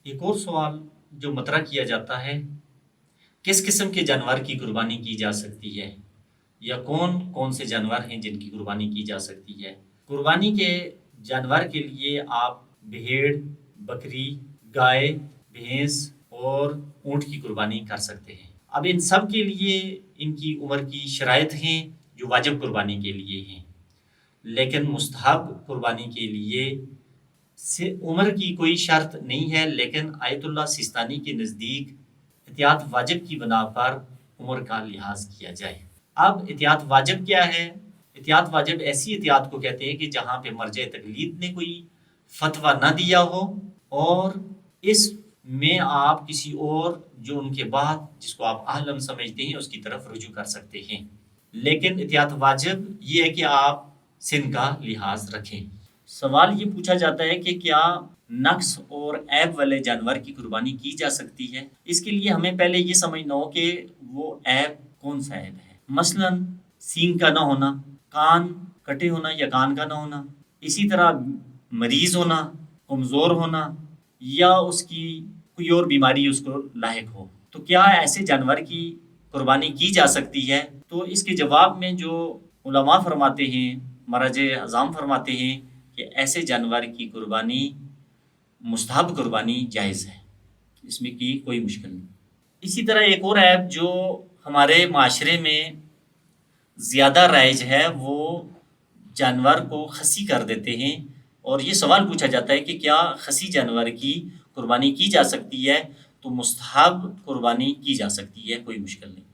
ایک اور سوال جو مطرح کیا جاتا ہے، کس قسم کے جانور کی قربانی کی جا سکتی ہے، یا کون کون سے جانور ہیں جن کی قربانی کی جا سکتی ہے؟ قربانی کے جانور کے لیے آپ بھیڑ، بکری، گائے، بھینس اور اونٹ کی قربانی کر سکتے ہیں۔ اب ان سب کے لیے ان کی عمر کی شرائط ہیں جو واجب قربانی کے لیے ہیں، لیکن مستحب قربانی کے لیے سے عمر کی کوئی شرط نہیں ہے، لیکن آیت اللہ سیستانی کے نزدیک احتیاط واجب کی بنا پر عمر کا لحاظ کیا جائے۔ اب احتیاط واجب کیا ہے؟ احتیاط واجب ایسی احتیاط کو کہتے ہیں کہ جہاں پہ مرجع تقلید نے کوئی فتویٰ نہ دیا ہو، اور اس میں آپ کسی اور جو ان کے بعد جس کو آپ اہلم سمجھتے ہیں اس کی طرف رجوع کر سکتے ہیں، لیکن احتیاط واجب یہ ہے کہ آپ سن کا لحاظ رکھیں۔ سوال یہ پوچھا جاتا ہے کہ کیا نقص اور عیب والے جانور کی قربانی کی جا سکتی ہے؟ اس کے لیے ہمیں پہلے یہ سمجھنا ہو کہ وہ عیب کون سا عیب ہے۔ مثلا سینگ کا نہ ہونا، کان کٹے ہونا یا کان کا نہ ہونا، اسی طرح مریض ہونا، کمزور ہونا، یا اس کی کوئی اور بیماری اس کو لاحق ہو۔ تو کیا ایسے جانور کی قربانی کی جا سکتی ہے؟ تو اس کے جواب میں جو علماء فرماتے ہیں، مراجع اعظام فرماتے ہیں کہ ایسے جانور کی قربانی مستحب قربانی جائز ہے، اس میں کی کوئی مشکل نہیں۔ اسی طرح ایک اور عیب جو ہمارے معاشرے میں زیادہ رائج ہے، وہ جانور کو خصی کر دیتے ہیں، اور یہ سوال پوچھا جاتا ہے کہ کیا خصی جانور کی قربانی کی جا سکتی ہے؟ تو مستحب قربانی کی جا سکتی ہے، کوئی مشکل نہیں۔